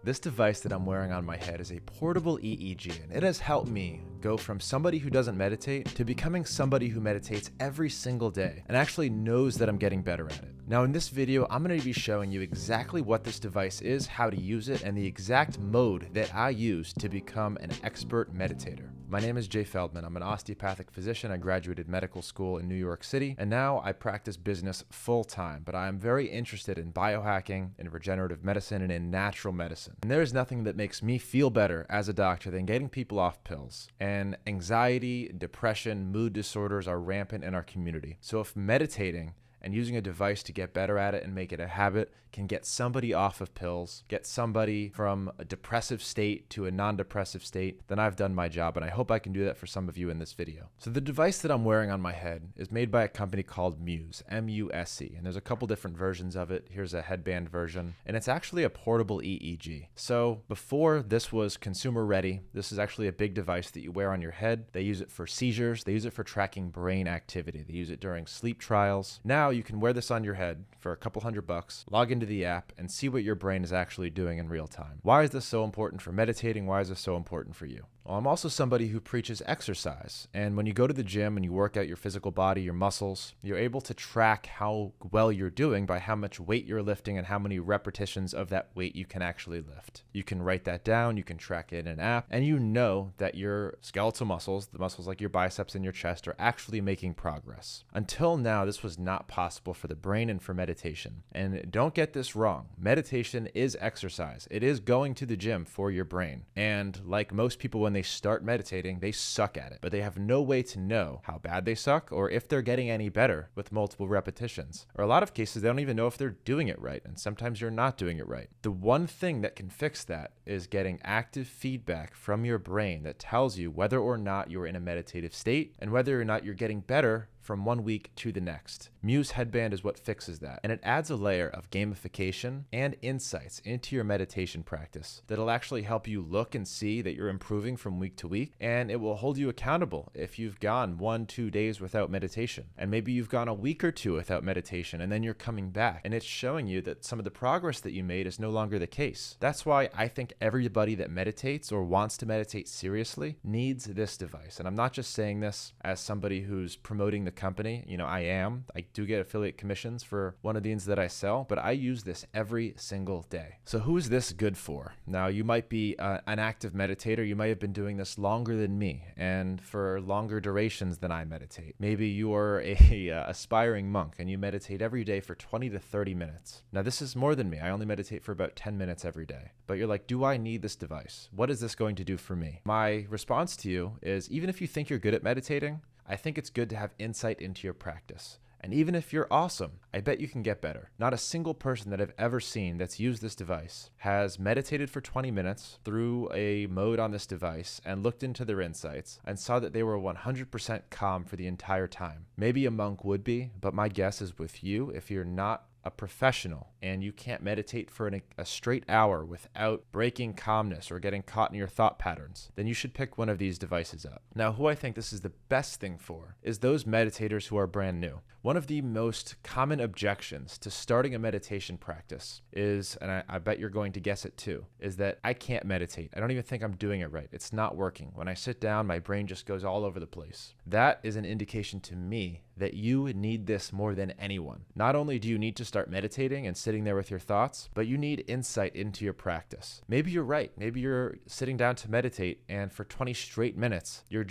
This device that I'm wearing on my head is a portable EEG, and it has helped me go from somebody who doesn't meditate to becoming somebody who meditates every single day and actually knows that I'm getting better at it. Now in this video, I'm going to be showing you exactly what this device is, how to use it, and the exact mode that I use to become an expert meditator. My name is Jay Feldman. I'm an osteopathic physician. I graduated medical school in New York City, and now I practice business full-time, but I am very interested in biohacking, in regenerative medicine, and in natural medicine. And there is nothing that makes me feel better as a doctor than getting people off pills. And anxiety, depression, mood disorders are rampant in our community. So if meditating and using a device to get better at it and make it a habit can get somebody off of pills, get somebody from a depressive state to a non-depressive state, then I've done my job, and I hope I can do that for some of you in this video. So the device that I'm wearing on my head is made by a company called Muse, M-U-S-E, and there's a couple different versions of it. Here's a headband version, and it's actually a portable EEG. So before this was consumer ready, this is actually a big device that you wear on your head. They use it for seizures. They use it for tracking brain activity. They use it during sleep trials. Now you can wear this on your head for a couple $100, log into the app, and see what your brain is actually doing in real time. Why is this so important for meditating? Why is this so important for you? Well, I'm also somebody who preaches exercise. And when you go to the gym and you work out your physical body, your muscles, you're able to track how well you're doing by how much weight you're lifting and how many repetitions of that weight you can actually lift. You can write that down, you can track it in an app, and you know that your skeletal muscles, the muscles like your biceps and your chest, are actually making progress. Until now, this was not possible for the brain and for meditation. And don't get this wrong. Meditation is exercise. It is going to the gym for your brain. And like most people, when they start meditating, they suck at it, but they have no way to know how bad they suck or if they're getting any better with multiple repetitions. Or a lot of cases, they don't even know if they're doing it right, and sometimes you're not doing it right. The one thing that can fix that is getting active feedback from your brain that tells you whether or not you're in a meditative state and whether or not you're getting better from one week to the next. Muse Headband is what fixes that, and it adds a layer of gamification and insights into your meditation practice that'll actually help you look and see that you're improving from week to week, and it will hold you accountable if you've gone 1-2 days without meditation, and maybe you've gone a week or two without meditation, and then you're coming back, and it's showing you that some of the progress that you made is no longer the case. That's why I think everybody that meditates or wants to meditate seriously needs this device, and I'm not just saying this as somebody who's promoting the company. You know, I do get affiliate commissions for one of the things that I sell, but I use this every single day. So who is this good for? Now, you might be an active meditator. You might have been doing this longer than me and for longer durations than I meditate. Maybe you are a aspiring monk and you meditate every day for 20 to 30 minutes. Now, this is more than me. I only meditate for about 10 minutes every day. But you're like, do I need this device? What is this going to do for me? My response to you is, even if you think you're good at meditating, I think it's good to have insight into your practice. And even if you're awesome, I bet you can get better. Not a single person that I've ever seen that's used this device has meditated for 20 minutes through a mode on this device and looked into their insights and saw that they were 100% calm for the entire time. Maybe a monk would be, but my guess is with you, if you're not a professional and you can't meditate for a straight hour without breaking calmness or getting caught in your thought patterns, then you should pick one of these devices up. Now, who I think this is the best thing for is those meditators who are brand new. One of the most common objections to starting a meditation practice is, and I bet you're going to guess it too, is that I can't meditate. I don't even think I'm doing it right. It's not working. When I sit down, my brain just goes all over the place. That is an indication to me that you need this more than anyone. Not only do you need to start meditating and sitting there with your thoughts, but you need insight into your practice. Maybe you're right. Maybe you're sitting down to meditate and for 20 straight minutes, your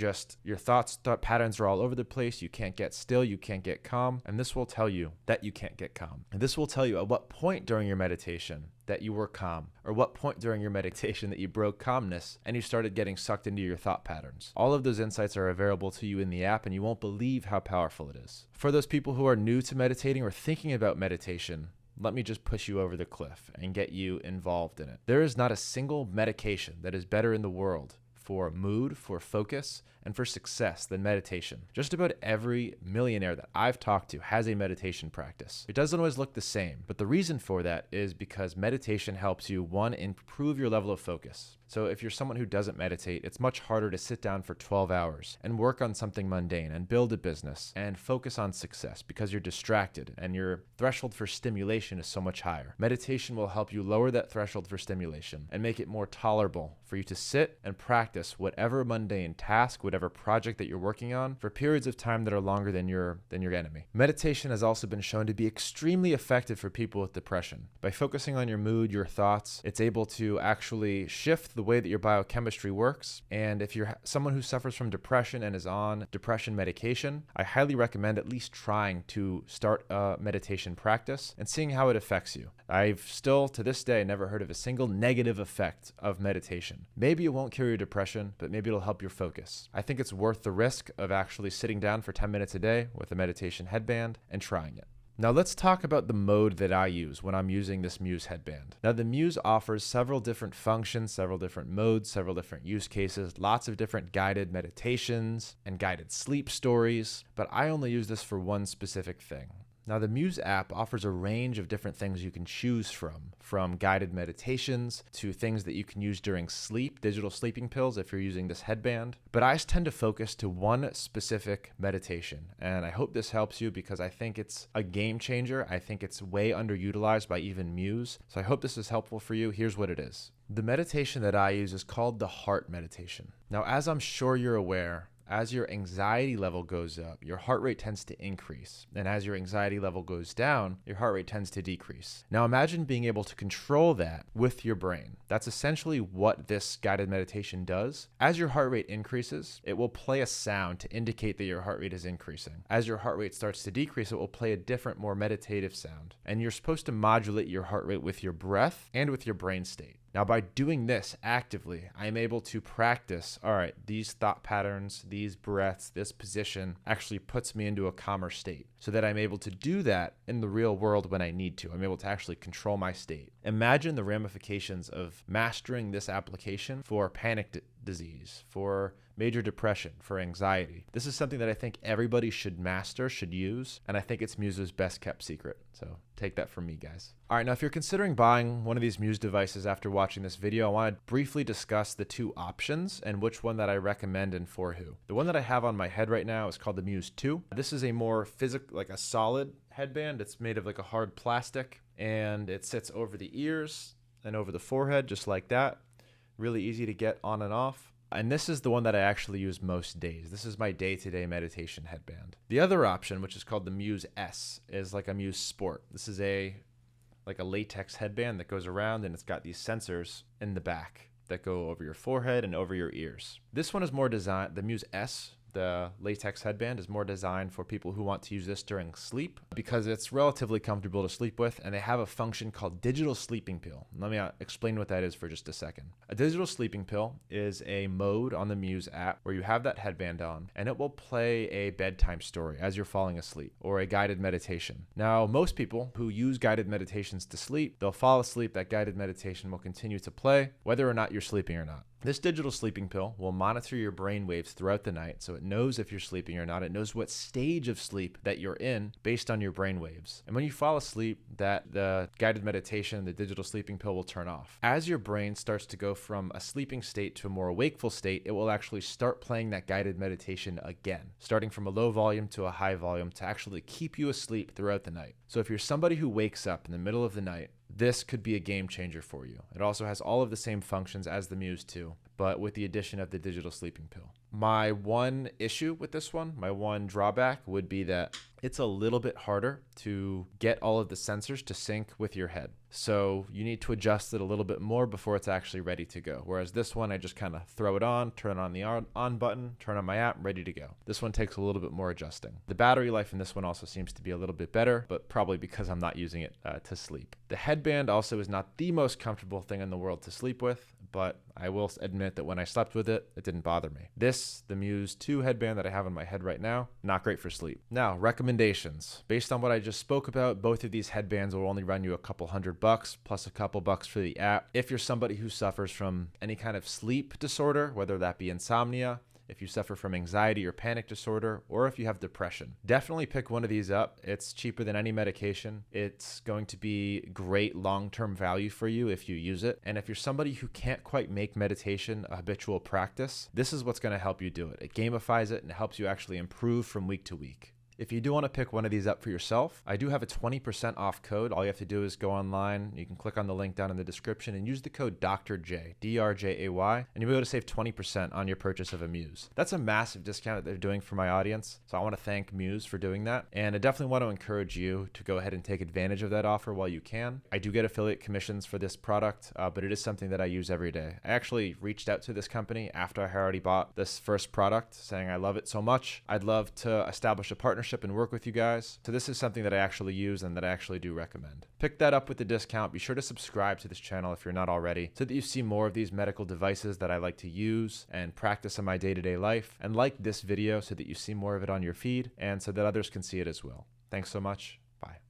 thought patterns are all over the place. You can't get still. You can't get calm. And this will tell you that you can't get calm. And this will tell you at what point during your meditation that you were calm, or what point during your meditation that you broke calmness and you started getting sucked into your thought patterns. All of those insights are available to you in the app, and you won't believe how powerful it is. For those people who are new to meditating or thinking about meditation, let me just push you over the cliff and get you involved in it. There is not a single medication that is better in the world for mood, for focus, and for success than meditation. Just about every millionaire that I've talked to has a meditation practice. It doesn't always look the same, but the reason for that is because meditation helps you, one, improve your level of focus. So if you're someone who doesn't meditate, it's much harder to sit down for 12 hours and work on something mundane and build a business and focus on success because you're distracted and your threshold for stimulation is so much higher. Meditation will help you lower that threshold for stimulation and make it more tolerable for you to sit and practice whatever mundane task, whatever project that you're working on for periods of time that are longer than your enemy. Meditation has also been shown to be extremely effective for people with depression. By focusing on your mood, your thoughts, it's able to actually shift the way that your biochemistry works. And if you're someone who suffers from depression and is on depression medication, I highly recommend at least trying to start a meditation practice and seeing how it affects you. I've still, to this day, never heard of a single negative effect of meditation. Maybe it won't cure your depression, but maybe it'll help your focus. I think it's worth the risk of actually sitting down for 10 minutes a day with a meditation headband and trying it. Now let's talk about the mode that I use when I'm using this Muse headband. Now the Muse offers several different functions, several different modes, several different use cases, lots of different guided meditations and guided sleep stories, but I only use this for one specific thing. Now, the Muse app offers a range of different things you can choose from guided meditations to things that you can use during sleep, digital sleeping pills if you're using this headband. But I tend to focus to one specific meditation, and I hope this helps you because I think it's a game changer. I think it's way underutilized by even Muse. So I hope this is helpful for you. Here's what it is. The meditation that I use is called the heart meditation. Now, as I'm sure you're aware, as your anxiety level goes up, your heart rate tends to increase. And as your anxiety level goes down, your heart rate tends to decrease. Now imagine being able to control that with your brain. That's essentially what this guided meditation does. As your heart rate increases, it will play a sound to indicate that your heart rate is increasing. As your heart rate starts to decrease, it will play a different, more meditative sound. And you're supposed to modulate your heart rate with your breath and with your brain state. Now, by doing this actively, I'm able to practice, all right, these thought patterns, these breaths, this position actually puts me into a calmer state so that I'm able to do that in the real world when I need to. I'm able to actually control my state. Imagine the ramifications of mastering this application for panic disease, for major depression, for anxiety. This is something that I think everybody should master, should use, and I think it's Muse's best kept secret. So take that from me, guys. All right, now if you're considering buying one of these Muse devices after watching this video, I want to briefly discuss the two options and which one that I recommend and for who. The one that I have on my head right now is called the Muse 2. This is a more physical, like a solid headband. It's made of like a hard plastic and it sits over the ears and over the forehead just like that. Really easy to get on and off. And this is the one that I actually use most days. This is my day-to-day meditation headband. The other option, which is called the Muse S, is like a Muse Sport. This is like a latex headband that goes around and it's got these sensors in the back that go over your forehead and over your ears. This one is more designed, the Muse S, the latex headband, is more designed for people who want to use this during sleep because it's relatively comfortable to sleep with, and they have a function called digital sleeping pill. Let me explain what that is for just a second. A digital sleeping pill is a mode on the Muse app where you have that headband on and it will play a bedtime story as you're falling asleep or a guided meditation. Now, most people who use guided meditations to sleep, they'll fall asleep, that guided meditation will continue to play whether or not you're sleeping or not. This digital sleeping pill will monitor your brain waves throughout the night, so it knows if you're sleeping or not. It knows what stage of sleep that you're in based on your brain waves. And when you fall asleep, the guided meditation, the digital sleeping pill will turn off. As your brain starts to go from a sleeping state to a more wakeful state, it will actually start playing that guided meditation again, starting from a low volume to a high volume to actually keep you asleep throughout the night. So if you're somebody who wakes up in the middle of the night, this could be a game changer for you. It also has all of the same functions as the Muse 2, but with the addition of the digital sleeping pill. My one issue with this one, my one drawback would be that it's a little bit harder to get all of the sensors to sync with your head. So you need to adjust it a little bit more before it's actually ready to go. Whereas this one, I just kind of throw it on, turn on the on button, turn on my app, ready to go. This one takes a little bit more adjusting. The battery life in this one also seems to be a little bit better, but probably because I'm not using it to sleep. The headband also is not the most comfortable thing in the world to sleep with, but I will admit that when I slept with it, it didn't bother me. This, the Muse 2 headband that I have on my head right now, not great for sleep. Now, recommendations. Based on what I just spoke about, both of these headbands will only run you a couple $100 plus a couple bucks for the app. If you're somebody who suffers from any kind of sleep disorder, whether that be insomnia, if you suffer from anxiety or panic disorder, or if you have depression. Definitely pick one of these up. It's cheaper than any medication. It's going to be great long-term value for you if you use it. And if you're somebody who can't quite make meditation a habitual practice, this is what's going to help you do it. It gamifies it and it helps you actually improve from week to week. If you do want to pick one of these up for yourself, I do have a 20% off code. All you have to do is go online. You can click on the link down in the description and use the code DRJ, DRJAY, and you'll be able to save 20% on your purchase of a Muse. That's a massive discount that they're doing for my audience, so I want to thank Muse for doing that. And I definitely want to encourage you to go ahead and take advantage of that offer while you can. I do get affiliate commissions for this product, but it is something that I use every day. I actually reached out to this company after I already bought this first product, saying I love it so much. I'd love to establish a partnership and work with you guys. So this is something that I actually use and that I actually do recommend. Pick that up with the discount. Be sure to subscribe to this channel if you're not already, so that you see more of these medical devices that I like to use and practice in my day-to-day life. And like this video so that you see more of it on your feed and so that others can see it as well. Thanks so much. Bye.